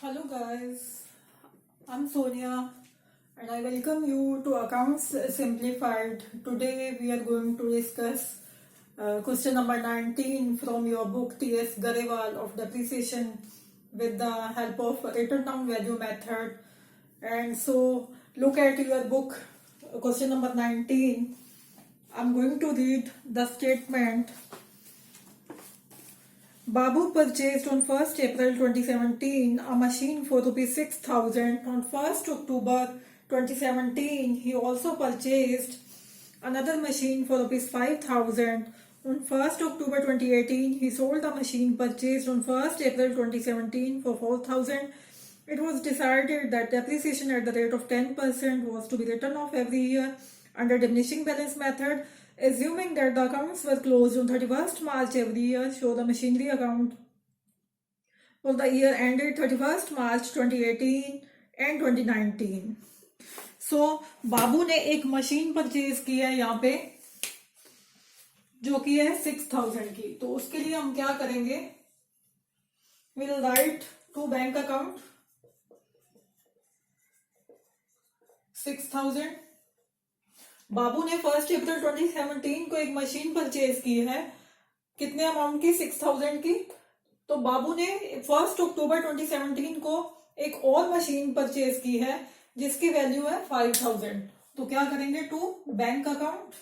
Hello guys, I'm Sonia and I welcome you to Accounts Simplified. Today we are going to discuss question number 19 from your book T.S. Garewal of Depreciation with the help of written down value method. And so look at your book, question number 19. I'm going to read the statement. Babu purchased on 1st April 2017 a machine for rupees 6,000. On 1st October 2017, he also purchased another machine for rupees 5,000. On 1st October 2018, he sold the machine purchased on 1st April 2017 for 4,000. It was decided that depreciation at the rate of 10% was to be written off every year under diminishing balance method. Assuming that the accounts were closed on 31st March every year, show the machinery account for the year ended 31st March 2018 and 2019. So, बाबू ने एक machine purchase की है यहाँ पे जो कि है 6,000 की. तो उसके लिए हम क्या करेंगे? We'll write to bank account 6,000. बाबू ने 1st अप्रैल 2017 को एक मशीन परचेज की है. कितने अमाउंट की? 6,000 की. तो बाबू ने 1st अक्टूबर 2017 को एक और मशीन परचेज की है जिसकी वैल्यू है 5,000. तो क्या करेंगे? To bank account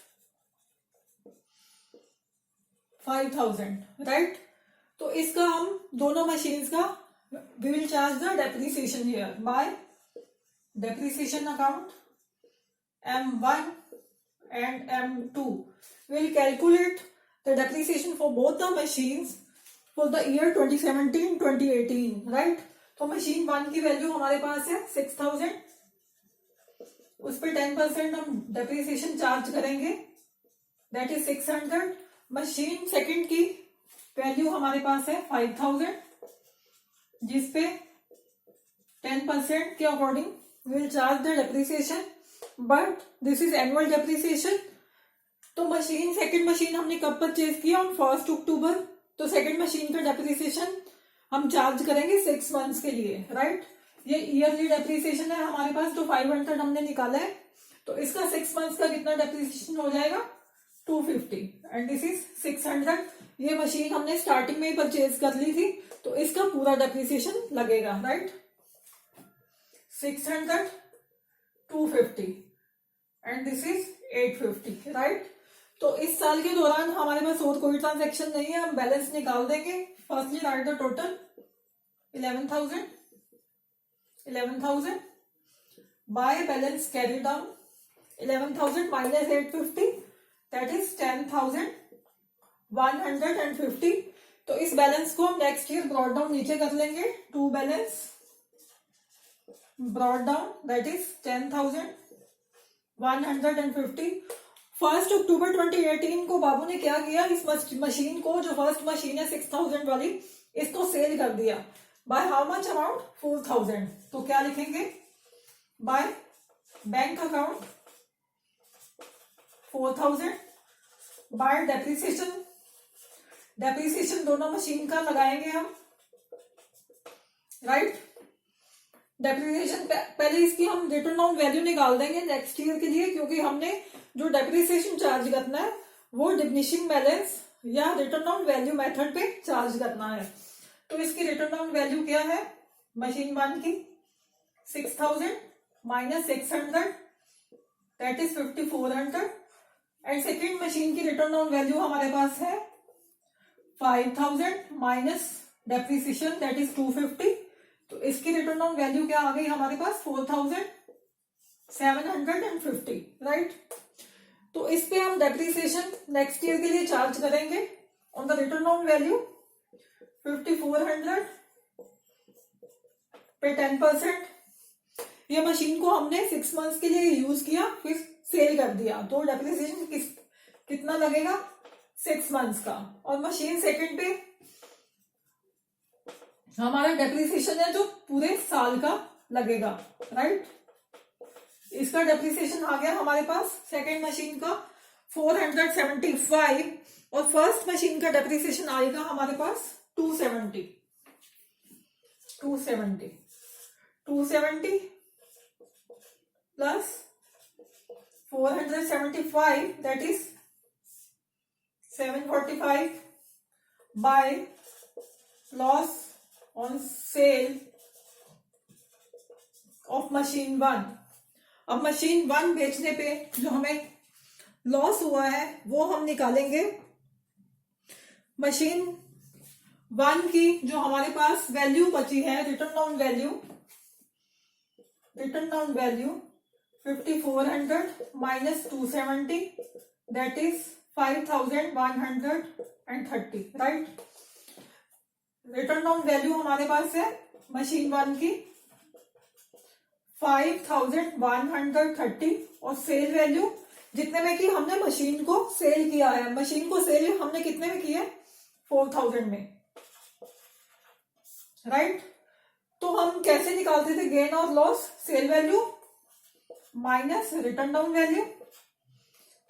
5,000, right. तो इसका हम दोनों मशीन्स का we will charge the depreciation here by depreciation account M1 and M2. We'll calculate the depreciation for both the machines for the year 2017-2018, right? तो मशीन 1 की वैल्यू हमारे पास है 6,000. उस पर 10% हम डेप्रिसिएशन चार्ज करेंगे, दैट इज 600. मशीन सेकंड की वैल्यू हमारे पास है 5,000 जिसपे 10% के according will charge the depreciation. But this is annual depreciation. तो मशीन सेकंड मशीन हमने कब परचेज किया? ऑन 1st अक्टूबर. तो सेकंड मशीन का डेप्रिसिएशन हम चार्ज करेंगे 6 मंथ्स के लिए, राइट. ये ईयरली डेप्रिसिएशन है हमारे पास, तो 500 हमने निकाला है. तो इसका 6 मंथ्स का कितना डेप्रिसिएशन हो जाएगा? 250 एंड दिस इज 600. ये मशीन हमने स्टार्टिंग में ही परचेज कर ली थी, तो इसका पूरा डेप्रिसिएशन लगेगा, right. 600 250 and this is 850, right. तो इस साल के दौरान हमारे पास और कोई ट्रांजैक्शन नहीं है, हम बैलेंस निकाल देंगे. Firstly right the total 11,000 by balance carry down 11,000 minus 850 that is 10,150. तो इस बैलेंस को हम नेक्स्ट ईयर ब्रॉड डाउन नीचे कर लेंगे. To balance brought down that is 10,150. 1st अक्टूबर 2018 को बाबू ने क्या किया? इस मशीन को, जो फर्स्ट मशीन है 6,000 वाली, इसको सेल कर दिया. By how much amount? 4,000. तो क्या लिखेंगे? By bank account 4,000 bye depreciation दोनों मशीन का लगाएंगे हम, राइट. डेप्रिसिएशन पहले इसकी हम रिटर्न ऑन वैल्यू निकाल देंगे नेक्स्ट ईयर के लिए, क्योंकि हमने जो डेप्रिसिएशन चार्ज करना है वो डिमिनिशिंग बैलेंस या रिटर्न ऑन वैल्यू मेथड पे चार्ज करना है. तो इसकी रिटर्न ऑन वैल्यू क्या है? मशीन 1 की 6,000 minus 600 that is 5,400 and second machine की रिटर्न ऑन वैल्यू हमारे पास है 5,000 माइनस डेप्रिसिएशन दैट इज 250. तो इसकी रिटर्न ऑन वैल्यू क्या आ गई हमारे पास? 4,750, राइट. तो इस पे हम डेप्रिसिएशन नेक्स्ट ईयर के लिए चार्ज करेंगे on the return on value 5,400 पे 10%. ये मशीन को हमने 6 मंथ्स के लिए यूज किया, फिर सेल कर दिया. तो डेप्रिसिएशन कितना लगेगा? 6 मंथ्स का. और मशीन सेकंड पे हमारा डेप्रिसिएशन है जो पूरे साल का लगेगा, राइट. इसका डेप्रिसिएशन आ गया हमारे पास सेकेंड मशीन का 475 और फर्स्ट मशीन का डेप्रिसिएशन आएगा हमारे पास 270. 270 plus 475, that is 745 by loss on sale of machine 1. अब मशीन 1 बेचने पे जो हमें लॉस हुआ है वो हम निकालेंगे मशीन 1 की जो हमारे पास वैल्यू बची है, return down value 5400 minus 270, that is 5130, right. Return down value हमारे पास है मशीन 1 की 5130 और सेल वैल्यू जितने में की हमने मशीन को सेल किया है. मशीन को सेल हमने कितने में की है? 4000 में, राइट. तो हम कैसे निकालते थे गेन और loss? Sale value minus written down value.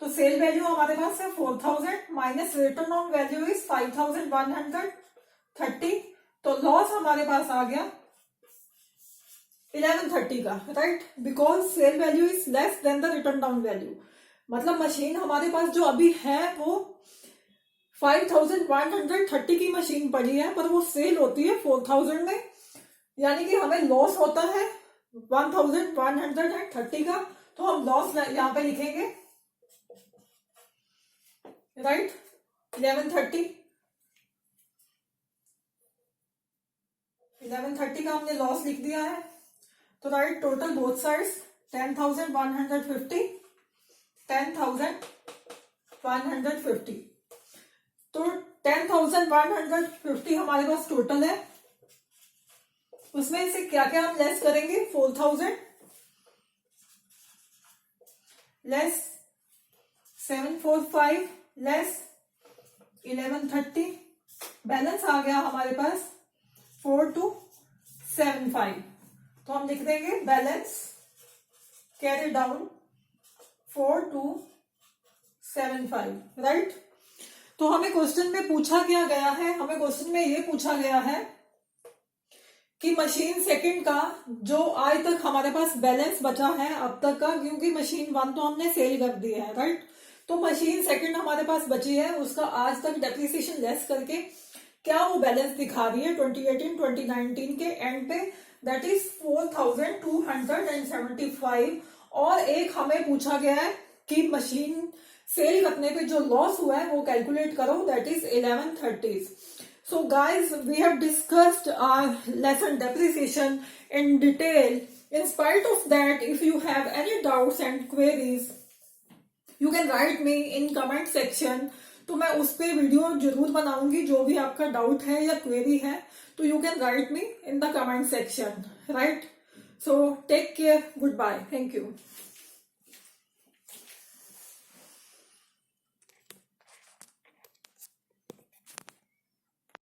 तो सेल वैल्यू हमारे पास है 4000 minus written down value is 5130. तो लॉस हमारे पास आ गया 1130 का, right, because sale value is less than the written down value. मतलब मशीन हमारे पास जो अभी है वो 5130 की मशीन पड़ी है, पर वो सेल होती है 4000 में, यानी कि हमें लॉस होता है 1130 का. तो हम लॉस यहां पे लिखेंगे, राइट, 1130 का हमने लॉस लिख दिया है. तो राइट, टोटल बोथ साइड्स 10,150. तो 10,150 हमारे पास टोटल है. उसमें से क्या क्या हम लेस करेंगे? 4000 लेस 745 लेस 1130, बैलेंस आ गया हमारे पास 4275. तो हम लिख देंगे बैलेंस कैरी डाउन 4275, राइट. तो हमें क्वेश्चन में पूछा क्या गया है? हमें क्वेश्चन में ये पूछा गया है कि मशीन सेकंड का जो आज तक हमारे पास बैलेंस बचा है अब तक का, क्योंकि मशीन 1 तो हमने सेल कर दी है, राइट. तो मशीन सेकंड हमारे पास बची है, उसका आज तक डेप्रिसिएशन लेस करके क्या वो बैलेंस दिखा रही है 2018-2019 के एंड पे, दैट इज 4275. और एक हमें पूछा गया है कि मशीन सेल करने पे जो लॉस हुआ है वो कैलकुलेट करो, that is 1130. So guys, we have discussed our lesson depreciation in detail. In spite of that, if you have any doubts and queries, you can write me in comment section. तो मैं उस पे video जरूर बनाऊंगी. जो भी आपका doubt है या क्वेरी है तो you can write me in the comment section, right? So take care. Goodbye. Thank you.